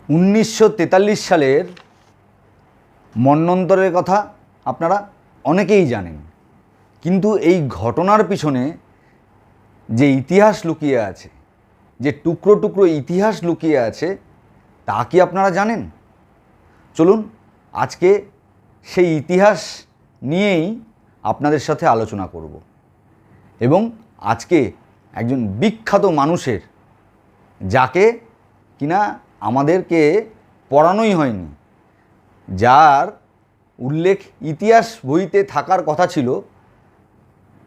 1943 সালের মন্বন্তরের কথা আপনারা অনেকেই জানেন, কিন্তু এই ঘটনার পিছনে যে ইতিহাস লুকিয়ে আছে, যে টুকরো টুকরো ইতিহাস লুকিয়ে আছে, তা কি আপনারা জানেন? চলুন আজকে সেই ইতিহাস নিয়েই আপনাদের সাথে আলোচনা করব এবং আজকে একজন বিখ্যাত মানুষের, যাকে কিনা আমাদেরকে পড়ানোই হয়নি, যার উল্লেখ ইতিহাস বইতে থাকার কথা ছিল,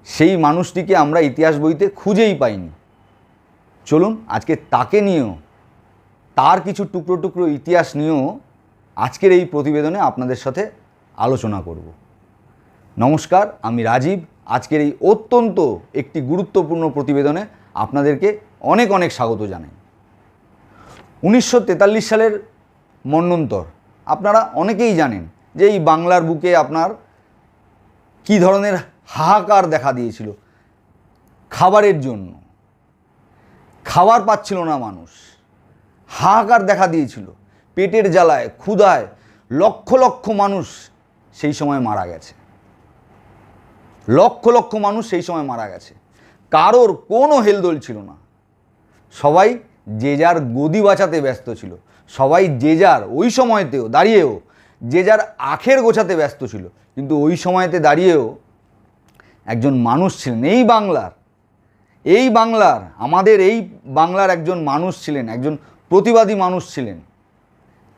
সেই মানুষটিকে আমরা ইতিহাস বইতে খুঁজেই পাইনি। চলুন আজকে তাকে নিয়েও, তার কিছু টুকরো টুকরো ইতিহাস নিয়েও আজকের এই প্রতিবেদনে আপনাদের সাথে আলোচনা করব। নমস্কার, আমি রাজীব। আজকের এই অত্যন্ত একটি গুরুত্বপূর্ণ প্রতিবেদনে আপনাদেরকে অনেক অনেক স্বাগত জানাই। 1943 সালের মন্বন্তর আপনারা অনেকেই জানেন যে এই বাংলার বুকে আপনার কী ধরনের হাহাকার দেখা দিয়েছিল। খাবারের জন্য খাবার পাচ্ছিল না মানুষ, হাহাকার দেখা দিয়েছিল। পেটের জ্বালায়, ক্ষুধায় লক্ষ লক্ষ মানুষ সেই সময় মারা গেছে। লক্ষ লক্ষ মানুষ সেই সময় মারা গেছে। কারোর কোনো হেলদোল ছিল না। সবাই যে যার গদি বাঁচাতে ব্যস্ত ছিল। সবাই যে যার, ওই সময়তেও দাঁড়িয়েও যে যার আখের গোছাতে ব্যস্ত ছিল। কিন্তু ওই সময়তে দাঁড়িয়েও একজন মানুষ ছিলেন এই বাংলার আমাদের এই বাংলার একজন মানুষ ছিলেন, একজন প্রতিবাদী মানুষ ছিলেন।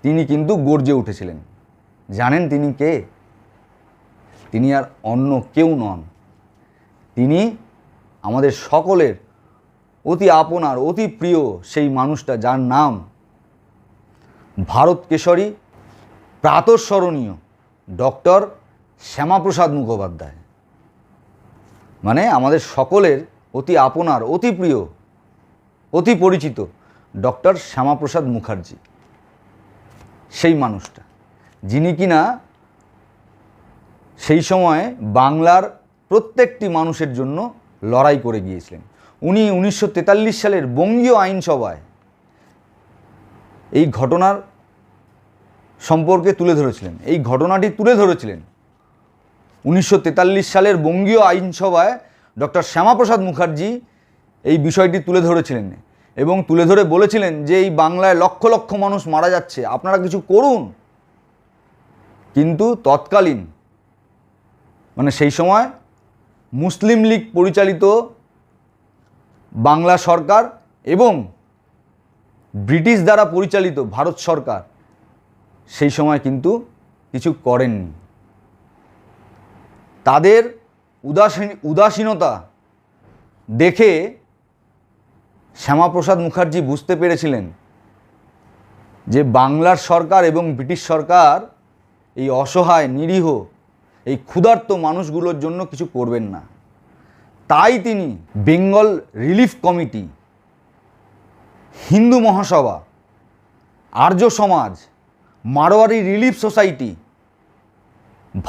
তিনি কিন্তু গর্জে উঠেছিলেন। জানেন তিনি কে? তিনি আর অন্য কেউ নন। তিনি আমাদের সকলের অতি আপনার, অতি প্রিয় সেই মানুষটা, যার নাম ভারত কেশরী, প্রাতঃস্মরণীয় ডক্টর শ্যামাপ্রসাদ মুখোপাধ্যায়। মানে আমাদের সকলের অতি আপনার, অতি প্রিয়, অতি পরিচিত ডক্টর শ্যামাপ্রসাদ মুখার্জি। সেই মানুষটা, যিনি কিনা সেই সময় বাংলার প্রত্যেকটি মানুষের জন্য লড়াই করে গিয়েছিলেন। উনি 1943 সালের বঙ্গীয় আইনসভায় এই ঘটনার সম্পর্কে তুলে ধরেছিলেন। এই ঘটনাটি তুলে ধরেছিলেন 1943 সালের বঙ্গীয় আইনসভায় ডক্টর শ্যামাপ্রসাদ মুখার্জি এই বিষয়টি তুলে ধরেছিলেন এবং তুলে ধরে বলেছিলেন যে এই বাংলায় লক্ষ লক্ষ মানুষ মারা যাচ্ছে, আপনারা কিছু করুন। কিন্তু তৎকালীন, মানে সেই সময় মুসলিম লীগ পরিচালিত বাংলা সরকার এবং ব্রিটিশ দ্বারা পরিচালিত ভারত সরকার সেই সময় কিন্তু কিছু করেননি। তাদের উদাসীনতা দেখে শ্যামাপ্রসাদ মুখার্জি বুঝতে পেরেছিলেন যে বাংলার সরকার এবং ব্রিটিশ সরকার এই অসহায়, নিরীহ, এই ক্ষুধার্ত মানুষগুলোর জন্য কিছু করবেন না। তাই তিনি বেঙ্গল রিলিফ কমিটি, হিন্দু মহাসভা, আর্য সমাজ, মারোয়ারি রিলিফ সোসাইটি,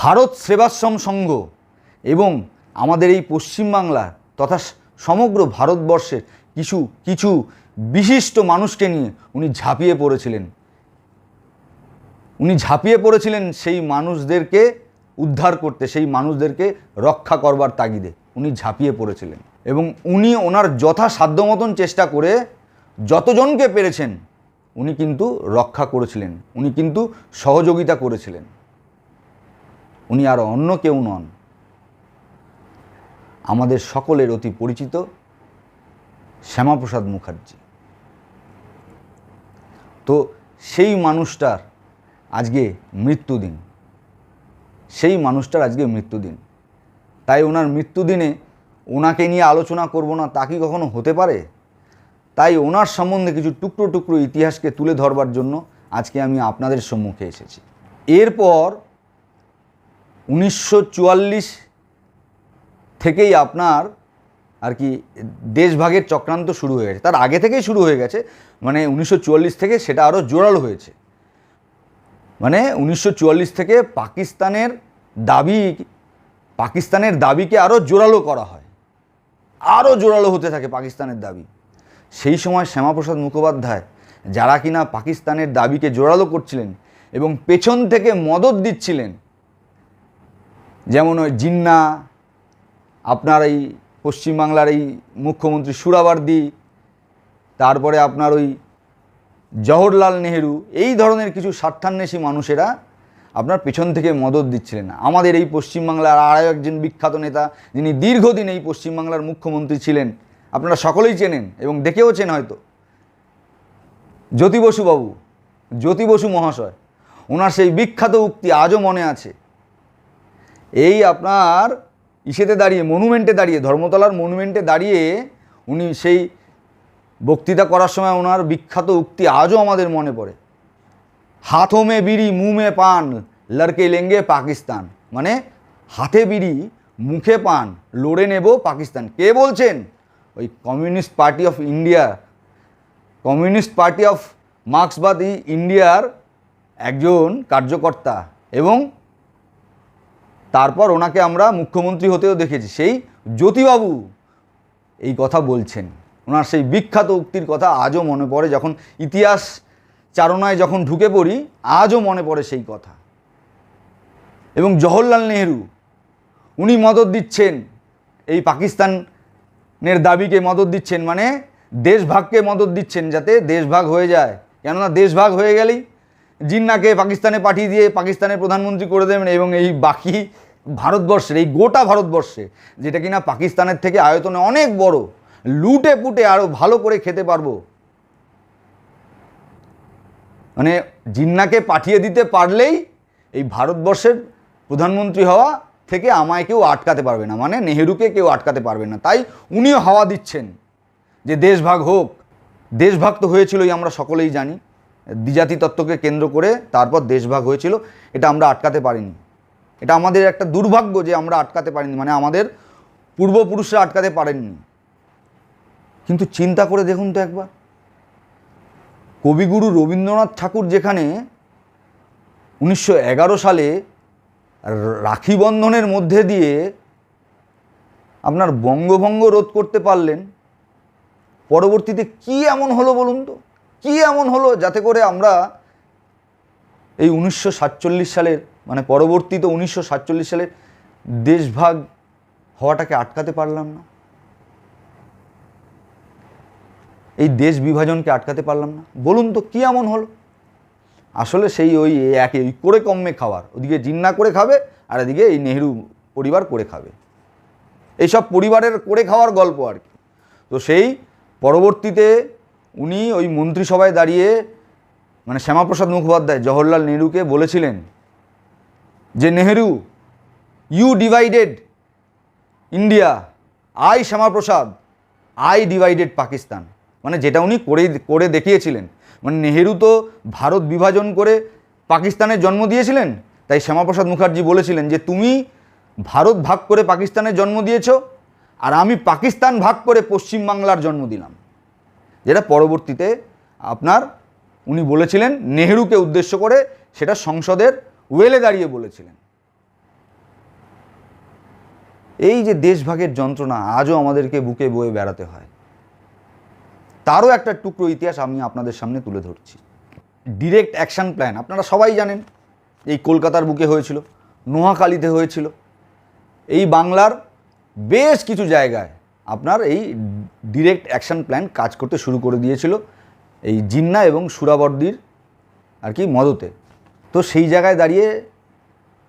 ভারত সেবাশ্রম সংঘ এবং আমাদের এই পশ্চিমবাংলার তথা সমগ্র ভারতবর্ষের কিছু কিছু বিশিষ্ট মানুষকে নিয়ে উনি ঝাঁপিয়ে পড়েছিলেন সেই মানুষদেরকে উদ্ধার করতে, সেই মানুষদেরকে রক্ষা করবার তাগিদে উনি ঝাঁপিয়ে পড়েছিলেন এবং উনি ওনার যথাসাধ্য মতন চেষ্টা করে যতজনকে পেরেছেন উনি কিন্তু রক্ষা করেছিলেন, উনি কিন্তু সহযোগিতা করেছিলেন। উনি আর অন্য কেউ নন, আমাদের সকলের অতি পরিচিত শ্যামাপ্রসাদ মুখার্জি। তো সেই মানুষটার আজকে মৃত্যুদিন, তাই ওনার মৃত্যুদিনে ওনাকে নিয়ে আলোচনা করব না, তা কি কখনো হতে পারে? তাই ওনার সম্বন্ধে কিছু টুকরো টুকরো ইতিহাসকে তুলে ধরবার জন্য আজকে আমি আপনাদের সম্মুখে এসেছি। এরপর 1944 থেকেই আপনার আর কি দেশভাগের চক্রান্ত শুরু হয়ে গেছে। তার আগে থেকেই শুরু হয়ে গেছে, মানে 1944 থেকে সেটা আরও জোরালো হয়েছে। মানে 1944 থেকে পাকিস্তানের দাবিকে আরও জোরালো করা হয়, আরও জোরালো হতে থাকে পাকিস্তানের দাবি। সেই সময় শ্যামাপ্রসাদ মুখোপাধ্যায় যারা কিনা পাকিস্তানের দাবিকে জোরালো করছিলেন এবং পেছন থেকে মদত দিচ্ছিলেন, যেমন ওই জিন্না, আপনার এই পশ্চিমবাংলার এই মুখ্যমন্ত্রী সুহরাওয়ার্দী, তারপরে আপনার ওই জওহরলাল নেহেরু, এই ধরনের কিছু স্বার্থান্বেষী মানুষেরা আপনার পেছন থেকে মদত দিচ্ছিলেন। আমাদের এই পশ্চিমবাংলার আরও একজন বিখ্যাত নেতা, যিনি দীর্ঘদিন এই পশ্চিমবাংলার মুখ্যমন্ত্রী ছিলেন, আপনারা সকলেই চেনেন এবং দেখেওছেন হয়তো, জ্যোতি বসু বাবু, জ্যোতি বসু মহাশয়। ওনার সেই বিখ্যাত উক্তি আজও মনে আছে। এই আপনার ইসেতে দাঁড়িয়ে, মনুমেন্টে দাঁড়িয়ে, ধর্মতলার মনুমেন্টে দাঁড়িয়ে উনি সেই বক্তৃতা করার সময় ওনার বিখ্যাত উক্তি আজও আমাদের মনে পড়ে, হাথোঁ মে বিড়ি মুঁহ মে পান লড়কে লেঙ্গে পাকিস্তান। মানে হাতে বিড়ি মুখে পান, লড়ে নেব পাকিস্তান। কে বলছেন? ওই communist party of India, communist party of মার্ক্সবাদী ইন্ডিয়ার একজন কার্যকর্তা, এবং তারপর ওনাকে আমরা মুখ্যমন্ত্রী হতেও দেখেছি। সেই জ্যোতিবাবু এই কথা বলছেন। ওনার সেই বিখ্যাত উক্তির কথা আজও মনে পড়ে, যখন ইতিহাস চারণায় যখন ঢুকে পড়ি আজও মনে পড়ে সেই কথা। এবং জওহরলাল নেহেরু, উনি মদত দিচ্ছেন এই পাকিস্তানের দাবিকে, মদত দিচ্ছেন মানে দেশভাগকে মদত দিচ্ছেন, যাতে দেশভাগ হয়ে যায়। কেননা দেশভাগ হয়ে গেলেই জিন্নাকে পাকিস্তানে পাঠিয়ে দিয়ে পাকিস্তানের প্রধানমন্ত্রী করে দেবেন, এবং এই বাকি ভারতবর্ষের, এই গোটা ভারতবর্ষে, যেটা কিনা পাকিস্তানের থেকে আয়তনে অনেক বড়, লুটে পুটে আরও ভালো করে খেতে পারবো। মানে জিন্নাকে পাঠিয়ে দিতে পারলেই এই ভারতবর্ষের প্রধানমন্ত্রী হওয়া থেকে আমায় কেউ আটকাতে পারবে না, মানে নেহেরুকে কেউ আটকাতে পারবে না। তাই উনিও হাওয়া দিচ্ছেন যে দেশভাগ হোক। দেশভাগ তো হয়েছিলই, আমরা সকলেই জানি, দ্বিজাতি তত্ত্বকে কেন্দ্র করে তারপর দেশভাগ হয়েছিল। এটা আমরা আটকাতে পারিনি, এটা আমাদের একটা দুর্ভাগ্য যে আমরা আটকাতে পারিনি, মানে আমাদের পূর্বপুরুষরা আটকাতে পারেননি। কিন্তু চিন্তা করে দেখুন তো একবার, কবিগুরু রবীন্দ্রনাথ ঠাকুর যেখানে 1911 সালে রাখি বন্ধনের মধ্যে দিয়ে আপনার বঙ্গভঙ্গ রোধ করতে পারলেন, পরবর্তীতে কি এমন হলো বলুন তো, কি এমন হলো যাতে করে আমরা এই 1947 সালের, মানে পরবর্তী তো 1947 সালের দেশভাগ হওয়াটাকে আটকাতে পারলাম না, এই দেশ বিভাজনকে আটকাতে পারলাম না? বলুন তো কি এমন হলো? আসলে সেই ওই একে ওই করে কমে খাওয়ার, ওদিকে জিন্না করে খাবে আর এদিকে এই নেহেরু পরিবার করে খাবে, এইসব পরিবারের করে খাওয়ার গল্প আর কি। তো সেই পরবর্তীতে উনি ওই মন্ত্রিসভায় দাঁড়িয়ে, মানে শ্যামাপ্রসাদ মুখোপাধ্যায় জওহরলাল নেহেরুকে বলেছিলেন যে Nehru, you divided India, I Shyamaprasad, I divided Pakistan. মানে যেটা উনি করে দেখিয়েছিলেন। মানে নেহেরু তো ভারত বিভাজন করে পাকিস্তানের জন্ম দিয়েছিলেন, তাই শ্যামাপ্রসাদ মুখার্জি বলেছিলেন যে তুমি ভারত ভাগ করে পাকিস্তানের জন্ম দিয়েছ, আর আমি পাকিস্তান ভাগ করে পশ্চিমবাংলার জন্ম দিলাম। যেটা পরবর্তীতে আপনার উনি বলেছিলেন নেহেরুকে উদ্দেশ্য করে, সেটা সংসদের ওয়েলে দাঁড়িয়ে বলেছিলেন। এই যে দেশভাগের যন্ত্রণা আজও আমাদেরকে বুকে বয়ে বেড়াতে হয়, তারও একটা টুকরো ইতিহাস আমি আপনাদের সামনে তুলে ধরছি। ডিরেক্ট অ্যাকশন প্ল্যান আপনারা সবাই জানেন, এই কলকাতার বুকে হয়েছিল, নোয়াখালীতে হয়েছিল, এই বাংলার বেশ কিছু জায়গায় আপনার এই ডিরেক্ট অ্যাকশন প্ল্যান কাজ করতে শুরু করে দিয়েছিল এই জিন্না এবং সুহরাওয়ার্দীর আর কি মদতে। তো সেই জায়গায় দাঁড়িয়ে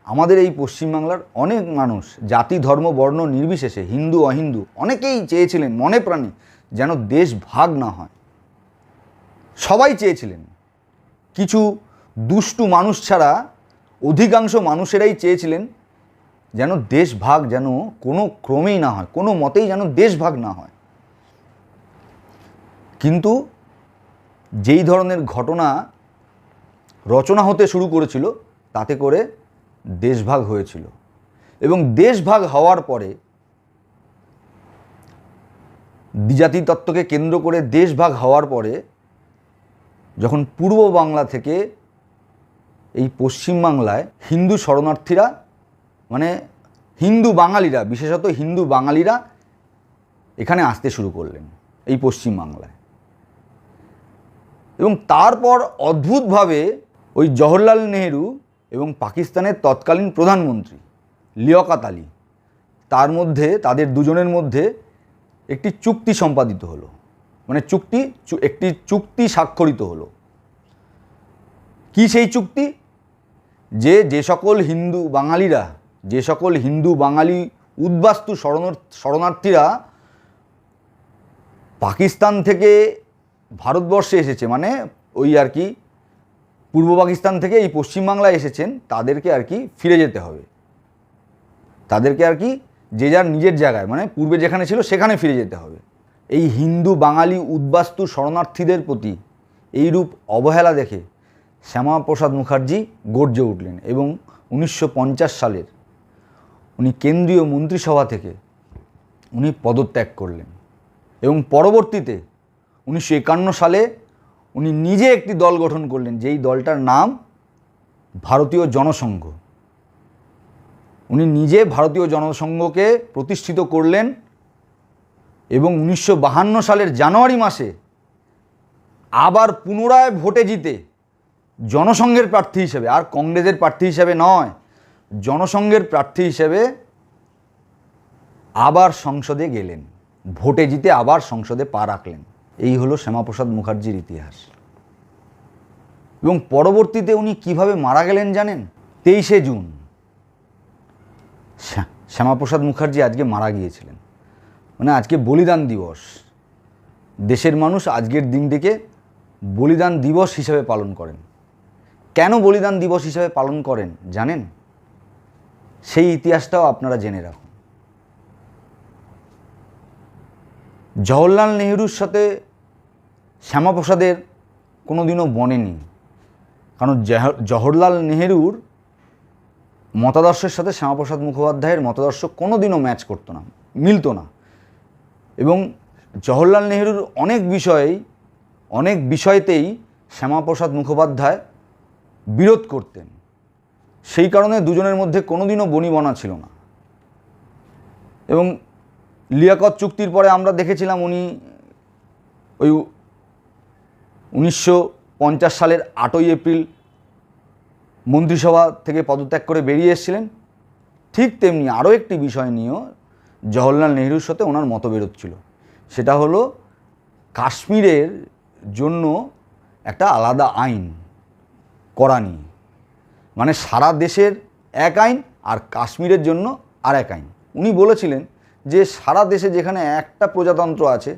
আমাদের এই পশ্চিমবাংলার অনেক মানুষ, জাতি ধর্ম বর্ণ নির্বিশেষে, হিন্দু অহিন্দু, অনেকেই চেয়েছিলেন মনে প্রাণে যেন দেশ ভাগ না হয়। সবাই চেয়েছিলেন, কিছু দুষ্টু মানুষ ছাড়া অধিকাংশ মানুষেরাই চেয়েছিলেন যেন দেশ ভাগ যেন কোনো ক্রমেই না হয়, কোনো মতেই যেন দেশ ভাগ না হয়। কিন্তু যেই ধরনের ঘটনা রচনা হতে শুরু করেছিল, তাতে করে দেশভাগ হয়েছিল। এবং দেশভাগ হওয়ার পরে দ্বিজাতি তত্ত্বকে কেন্দ্র করে দেশভাগ হওয়ার পরে যখন পূর্ব বাংলা থেকে এই পশ্চিমবাংলায় হিন্দু শরণার্থীরা, মানে হিন্দু বাঙালিরা, বিশেষত হিন্দু বাঙালিরা এখানে আসতে শুরু করলেন এই পশ্চিমবাংলায়। এবং তারপর অদ্ভুতভাবে ওই জওহরলাল নেহেরু এবং পাকিস্তানের তৎকালীন প্রধানমন্ত্রী লিয়াকত আলী তাদের দুজনের মধ্যে একটি চুক্তি সম্পাদিত হলো, মানে একটি চুক্তি স্বাক্ষরিত হলো। কি সেই চুক্তি? যে সকল হিন্দু বাঙালি উদ্বাস্তু শরণার্থীরা পাকিস্তান থেকে ভারতবর্ষে এসেছে, মানে ওই আর কি পূর্ব পাকিস্তান থেকে এই পশ্চিমবাংলায় এসেছেন, তাদেরকে আর কি ফিরে যেতে হবে, তাদেরকে আর কি যে যার নিজের জায়গায়, মানে পূর্বে যেখানে ছিল সেখানে ফিরে যেতে হবে। এই হিন্দু বাঙালি উদ্বাস্তু শরণার্থীদের প্রতি এইরূপ অবহেলা দেখে শ্যামাপ্রসাদ মুখার্জি গর্জে উঠলেন এবং 1950 সালের উনি কেন্দ্রীয় মন্ত্রিসভা থেকে উনি পদত্যাগ করলেন এবং পরবর্তীতে 1951 সালে উনি নিজে একটি দল গঠন করলেন, যেই দলটার নাম ভারতীয় জনসংঘ। উনি নিজে ভারতীয় জনসংঘকে প্রতিষ্ঠিত করলেন এবং 1952 সালের জানুয়ারি মাসে আবার পুনরায় ভোটে জিতে জনসংঘের প্রার্থী হিসেবে, আর কংগ্রেসের প্রার্থী হিসেবে নয়, জনসংঘের প্রার্থী হিসেবে আবার সংসদে গেলেন, ভোটে জিতে আবার সংসদে পা রাখলেন। এই হলো শ্যামাপ্রসাদ মুখার্জির ইতিহাস। এবং পরবর্তীতে উনি কিভাবে মারা গেলেন জানেন? 23শে জুন শ্যামাপ্রসাদ মুখার্জি আজকে মারা গিয়েছিলেন, মানে আজকে বলিদান দিবস। দেশের মানুষ আজকের দিনটিকে বলিদান দিবস হিসেবে পালন করেন। কেন বলিদান দিবস হিসেবে পালন করেন জানেন? সেই ইতিহাসটাও আপনারা জেনে রাখুন। জওহরলাল নেহেরুর সাথে শ্যামাপ্রসাদের কোনো দিনও বনেনি, কারণ জওহরলাল নেহেরুর মতাদর্শের সাথে শ্যামাপ্রসাদ মুখোপাধ্যায়ের মতাদর্শ কোনো দিনও ম্যাচ করতো না, মিলতো না। এবং জওহরলাল নেহেরুর অনেক বিষয়তেই শ্যামাপ্রসাদ মুখোপাধ্যায় বিরোধ করতেন। সেই কারণে দুজনের মধ্যে কোনোদিনও বনিবনা ছিল না। এবং লিয়াকত চুক্তির পরে আমরা দেখেছিলাম উনি ওই 1950 সালের 8ই এপ্রিল মন্ত্রিসভা থেকে পদত্যাগ করে বেরিয়ে এসেছিলেন। ঠিক তেমনি আরও একটি বিষয় নিয়েও জওহরলাল নেহেরুর সাথে ওনার মতবিরোধ ছিল, সেটা হলো কাশ্মীরের জন্য একটা আলাদা আইন করা নিয়ে, মানে সারা দেশের এক আইন আর কাশ্মীরের জন্য আর এক আইন। উনি বলেছিলেন যে সারা দেশে যেখানে একটা প্রজাতন্ত্র আছে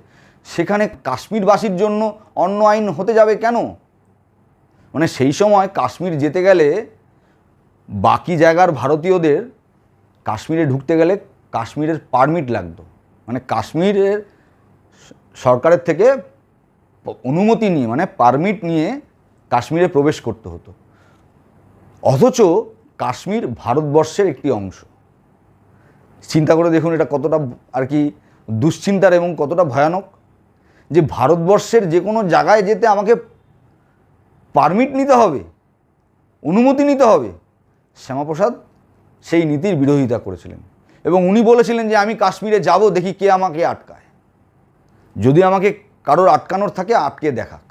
সেখানে কাশ্মীরবাসীর জন্য অন্য আইন হতে যাবে কেন? মানে সেই সময় কাশ্মীর যেতে গেলে বাকি জায়গার ভারতীয়দের কাশ্মীরে ঢুকতে গেলে কাশ্মীরের পারমিট লাগতো, মানে কাশ্মীরের সরকারের থেকে অনুমতি নিয়ে, মানে পারমিট নিয়ে কাশ্মীরে প্রবেশ করতে হতো। অথচ কাশ্মীর ভারতবর্ষের একটি অংশ। চিন্তা করে দেখুন এটা কতটা আর কি দুশ্চিন্তার এবং কতটা ভয়ানক, যে ভারতবর্ষের যে কোনো জায়গায় যেতে আমাকে পারমিট নিতে হবে, অনুমতি নিতে হবে। শ্যামাপ্রসাদ সেই নীতির বিরোধিতা করেছিলেন এবং উনি বলেছিলেন যে আমি কাশ্মীরে যাব, দেখি কে আমাকে আটকায়, যদি আমাকে কারোর আটকানোর থাকে আটকে দেখাক,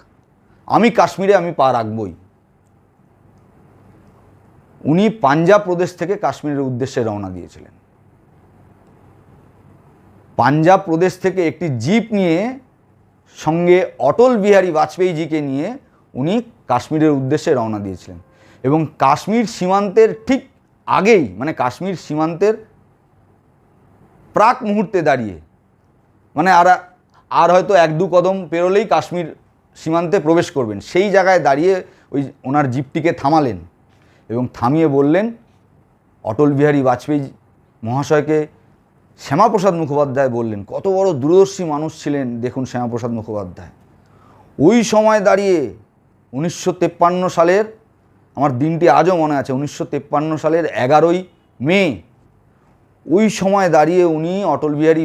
আমি কাশ্মীরে পা রাখবই। উনি পাঞ্জাব প্রদেশ থেকে কাশ্মীরের উদ্দেশ্যে রওনা দিয়েছিলেন। পাঞ্জাব প্রদেশ থেকে একটি জিপ নিয়ে সঙ্গে অটল বিহারী বাজপেয়ীজিকে নিয়ে উনি কাশ্মীরের উদ্দেশ্যে রওনা দিয়েছিলেন এবং কাশ্মীর সীমান্তের ঠিক আগেই, মানে কাশ্মীর সীমান্তের প্রাক মুহূর্তে দাঁড়িয়ে, মানে আর হয়তো 1-2 কদম পেরোলেই কাশ্মীর সীমান্তে প্রবেশ করবেন, সেই জায়গায় দাঁড়িয়ে ওই ওনার জিপটিকে থামালেন এবং থামিয়ে বললেন, অটল বিহারী বাজপেয়ী মহাশয়কে শ্যামাপ্রসাদ মুখোপাধ্যায় বললেন, কত বড় দূরদর্শী মানুষ ছিলেন দেখুন শ্যামাপ্রসাদ মুখোপাধ্যায়। ওই সময় দাঁড়িয়ে 1953 সালের, আমার দিনটি আজও মনে আছে, 1953 সালের 11ই মে, ওই সময় দাঁড়িয়ে উনি অটল বিহারী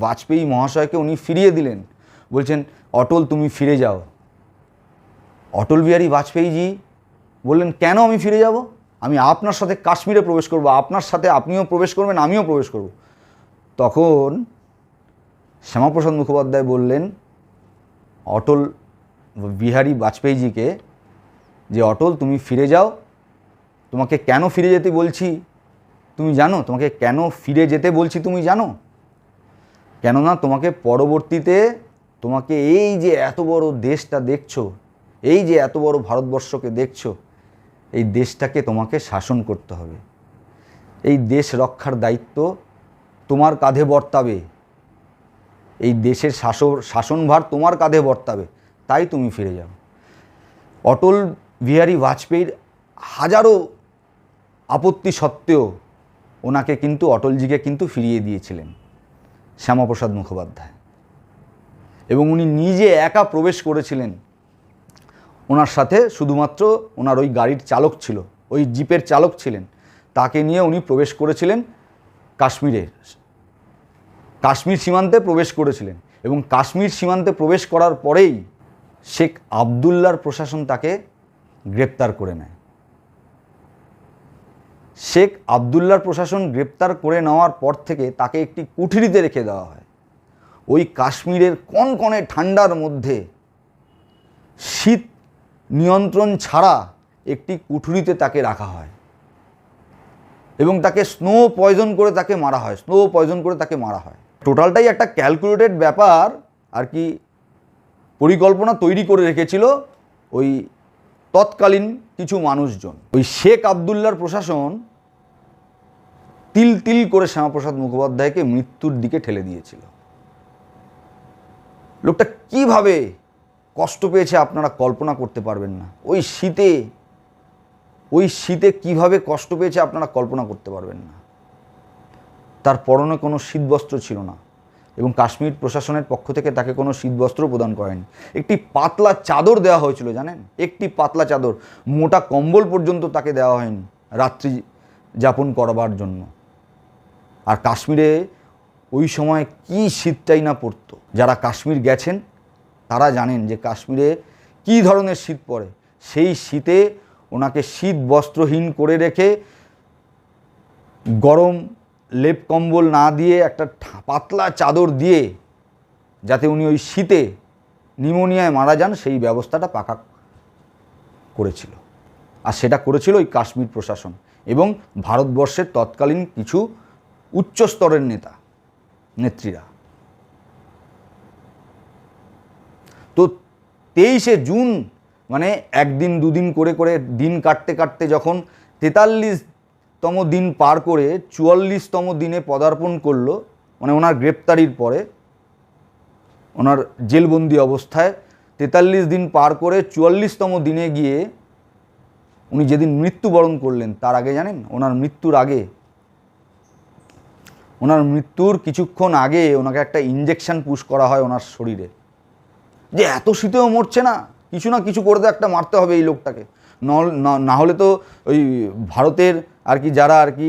বাজপেয়ী মহাশয়কে উনি ফিরিয়ে দিলেন, বলছেন অটল তুমি ফিরে যাও। অটল বিহারী বাজপেয়ীজি বললেন, কেন আমি ফিরে যাব? আমি আপনার সাথে কাশ্মীরে প্রবেশ করব, আপনার সাথে আপনিও প্রবেশ করবেন, আমিও প্রবেশ করব। তখন শ্যামাপ্রসাদ মুখোপাধ্যায় বললেন, অটল বিহারী বাজপেয়ীজিকে যে অটল তুমি ফিরে যাও, তোমাকে কেন ফিরে যেতে বলছি তুমি জানো? তোমাকে কেন ফিরে যেতে বলছি তুমি জানো? কেননা তোমাকে পরবর্তীতে তোমাকে এই যে এত বড় দেশটা দেখছো, এই যে এত বড় ভারতবর্ষকে দেখছো, এই দেশটাকে তোমাকে শাসন করতে হবে। এই দেশ রক্ষার দায়িত্ব তোমার কাঁধে বর্তাবে, এই দেশের শাসনভার তোমার কাঁধে বর্তাবে, তাই তুমি ফিরে যাও। অটল বিহারী বাজপেয়ীর হাজারো আপত্তি সত্ত্বেও ওনাকে কিন্তু অটলজিকে কিন্তু ফিরিয়ে দিয়েছিলেন শ্যামাপ্রসাদ মুখোপাধ্যায়, এবং উনি নিজে একা প্রবেশ করেছিলেন। ওনার সাথে শুধুমাত্র ওনার ওই গাড়ির চালক ছিল, ওই জিপের চালক ছিলেন, তাকে নিয়ে উনি প্রবেশ করেছিলেন কাশ্মীর সীমান্তে প্রবেশ করেছিলেন। এবং কাশ্মীর সীমান্তে প্রবেশ করার পরেই শেখ আবদুল্লার প্রশাসন তাকে গ্রেপ্তার করে নেয়। শেখ আবদুল্লার প্রশাসন গ্রেপ্তার করে নেওয়ার পর থেকে তাকে একটি কুঠরিতে রেখে দেওয়া হয়। ওই কাশ্মীরের কনকনে ঠান্ডার মধ্যে শীত নিয়ন্ত্রণ ছাড়া একটি কুঠরিতে তাকে রাখা হয় এবং তাকে স্নো পয়জন করে তাকে মারা হয়। টোটালটাই একটা ক্যালকুলেটেড ব্যাপার আর কি, পরিকল্পনা তৈরি করে রেখেছিল ওই তৎকালীন কিছু মানুষজন। ওই শেখ আবদুল্লার প্রশাসন তিল তিল করে শ্যামাপ্রসাদ মুখোপাধ্যায়কে মৃত্যুর দিকে ঠেলে দিয়েছিল। লোকটা কিভাবে কষ্ট পেয়েছে আপনারা কল্পনা করতে পারবেন না। ওই শীতে কিভাবে কষ্ট পেয়েছে আপনারা কল্পনা করতে পারবেন না। তার পরনে কোনো শীতবস্ত্র ছিল না এবং কাশ্মীর প্রশাসনের পক্ষ থেকে তাকে কোনো শীতবস্ত্র প্রদান করেনি। একটি পাতলা চাদর দেওয়া হয়েছিল, জানেন, একটি পাতলা চাদর, মোটা কম্বল পর্যন্ত তাকে দেওয়া হয়নি রাত্রি যাপন করবার জন্য। আর কাশ্মীরে ওই সময় কি শীতটাই না পড়তো। যারা কাশ্মীর গেছেন তারা জানেন যে কাশ্মীরে কী ধরনের শীত পড়ে। সেই শীতে ওনাকে শীত বস্ত্রহীন করে রেখে গরম লেপ কম্বল না দিয়ে একটা পাতলা চাদর দিয়ে যাতে উনি ওই শীতে নিউমোনিয়ায় মারা যান সেই ব্যবস্থাটা পাকা করেছিল। আর সেটা করেছিল ওই কাশ্মীর প্রশাসন এবং ভারতবর্ষের তৎকালীন কিছু উচ্চ স্তরের নেত্রীরা। তো 23শে জুন মানে একদিন দুদিন করে করে দিন কাটতে কাটতে যখন 43তম দিন পার করে 44তম দিনে পদার্পণ করলো, মানে ওনার গ্রেপ্তারির পরে ওনার জেলবন্দি অবস্থায় 43 দিন পার করে 44তম দিনে গিয়ে উনি যেদিন মৃত্যুবরণ করলেন, তার আগে জানেন, ওনার মৃত্যুর কিছুক্ষণ আগে ওনাকে একটা ইঞ্জেকশন পুশ করা হয় ওনার শরীরে, যে এত শীতেও মরছে না, কিছু না কিছু করে তো একটা মারতে হবে এই লোকটাকে, না হলে তো ওই ভারতের আর কি যারা আর কি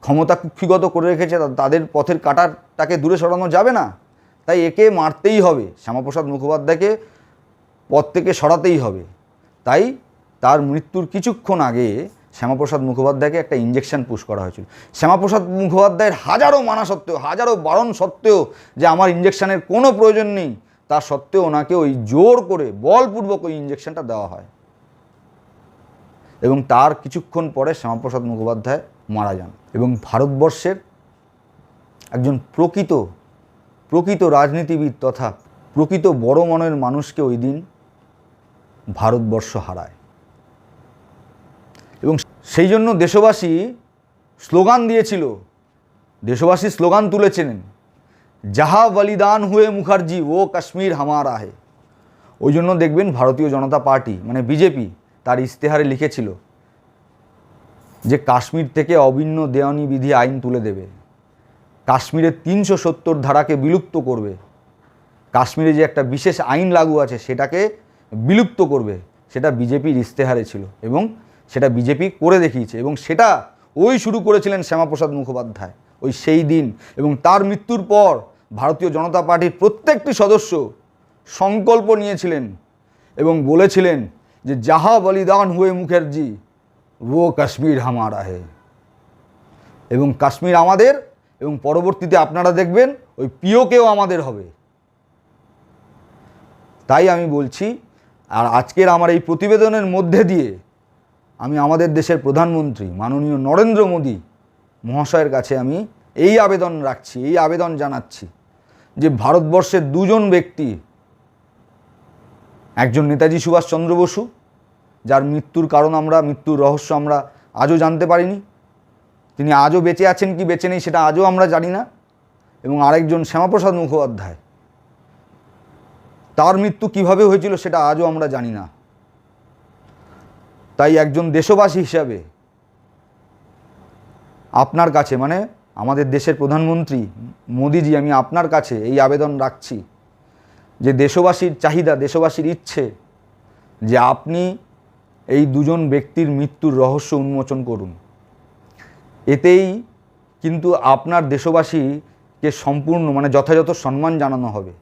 ক্ষমতা কুক্ষিগত করে রেখেছে তাদের পথের কাঁটাটাকে দূরে সরানো যাবে না। তাই একে মারতেই হবে, শ্যামাপ্রসাদ মুখোপাধ্যায়কে পথ থেকে সরাতেই হবে। তাই তার মৃত্যুর কিছুক্ষণ আগে শ্যামাপ্রসাদ মুখোপাধ্যায়কে একটা ইঞ্জেকশন পুশ করা হয়েছিল। শ্যামাপ্রসাদ মুখোপাধ্যায়ের হাজারো মানা সত্ত্বেও, হাজারো বারণ সত্ত্বেও যে আমার ইঞ্জেকশনের কোনো প্রয়োজন নেই, তা সত্ত্বেও ওনাকে ওই জোর করে বলপূর্বক ওই ইঞ্জেকশনটা দেওয়া হয় এবং তার কিছুক্ষণ পরে শ্যামাপ্রসাদ মুখোপাধ্যায় মারা যান। এবং ভারতবর্ষের একজন প্রকৃত রাজনীতিবিদ তথা প্রকৃত বড় মনের মানুষকে ওই দিন ভারতবর্ষ হারায়। এবং সেই জন্য দেশবাসী স্লোগান দিয়েছিল, দেশবাসী স্লোগান তুলেছিলেন, যাহা বলিদান হুয়ে মুখার্জি ও কাশ্মীর হামারা হে। ওই জন্য দেখবেন ভারতীয় জনতা পার্টি মানে বিজেপি তার ইশতেহারে লিখেছিল যে কাশ্মীর থেকে অভিন্ন দেওয়ানি বিধি আইন তুলে দেবে, কাশ্মীরের 370 ধারাকে বিলুপ্ত করবে, কাশ্মীরে যে একটা বিশেষ আইন লাগু আছে সেটাকে বিলুপ্ত করবে, সেটা বিজেপির ইশতেহারে ছিল এবং সেটা বিজেপি করে দেখিয়েছে। এবং সেটা ওই শুরু করেছিলেন শ্যামাপ্রসাদ মুখোপাধ্যায় ওই সেই দিন। এবং তার মৃত্যুর পর ভারতীয় জনতা পার্টির প্রত্যেকটি সদস্য সংকল্প নিয়েছিলেন এবং বলেছিলেন যে যাহা বলিদান হুয়ে মুখার্জি ও কাশ্মীর হামারা হে। এবং কাশ্মীর আমাদের, এবং পরবর্তীতে আপনারা দেখবেন ওই পিওকেও আমাদের হবে। তাই আমি বলছি, আর আজকের আমার এই প্রতিবেদনের মধ্যে দিয়ে আমি আমাদের দেশের প্রধানমন্ত্রী মাননীয় নরেন্দ্র মোদী মহাশয়ের কাছে আমি এই আবেদন রাখছি, এই আবেদন জানাচ্ছি যে ভারতবর্ষের দুজন ব্যক্তি, একজন নেতাজি সুভাষচন্দ্র বসু, যার মৃত্যুর কারণ মৃত্যুর রহস্য আমরা আজও জানতে পারিনি, তিনি আজও বেঁচে আছেন কি বেঁচে নেই সেটা আজও আমরা জানি না, এবং আরেকজন শ্যামাপ্রসাদ মুখোপাধ্যায়, তার মৃত্যু কিভাবে হয়েছিল সেটা আজও আমরা জানি না। তাই একজন দেশবাসী হিসাবে আপনার কাছে, মানে আমাদের দেশের প্রধানমন্ত্রী মোদিজি, আমি আপনার কাছে এই আবেদন রাখছি যে দেশবাসীর চাহিদা, দেশবাসীর ইচ্ছে যে আপনি এই দুজন ব্যক্তির মৃত্যুর রহস্য উন্মোচন করুন। এতেই কিন্তু আপনার দেশবাসীকে সম্পূর্ণ মানে যথাযথ সম্মান জানানো হবে।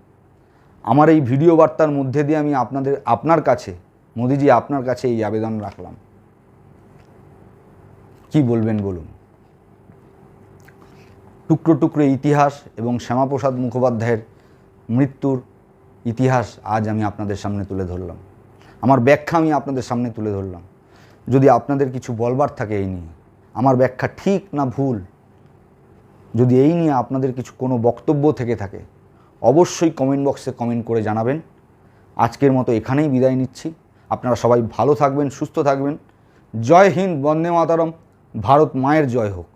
আমার এই ভিডিও বার্তার মধ্যে দিয়ে আমি আপনার কাছে মোদিজি, আপনার কাছে এই আবেদন রাখলাম। কি বলবেন বলুন? টুকরো টুকরো ইতিহাস এবং শ্যামাপ্রসাদ মুখোপাধ্যায়ের মৃত্যুর ইতিহাস আজ আমি আপনাদের সামনে তুলে ধরলাম, আমার ব্যাখ্যা আমি আপনাদের সামনে তুলে ধরলাম। যদি আপনাদের কিছু বলবার থাকে এই নিয়ে, আমার ব্যাখ্যা ঠিক না ভুল, যদি এই নিয়ে আপনাদের কিছু কোনো বক্তব্য থেকে থাকে, অবশ্যই কমেন্ট বক্সে কমেন্ট করে জানাবেন। আজকের মতো এখানেই বিদায় নিচ্ছি। আপনারা সবাই ভালো থাকবেন, সুস্থ থাকবেন। জয় হিন্দ, বন্দে মাতরম, ভারত মায়ের জয় হোক।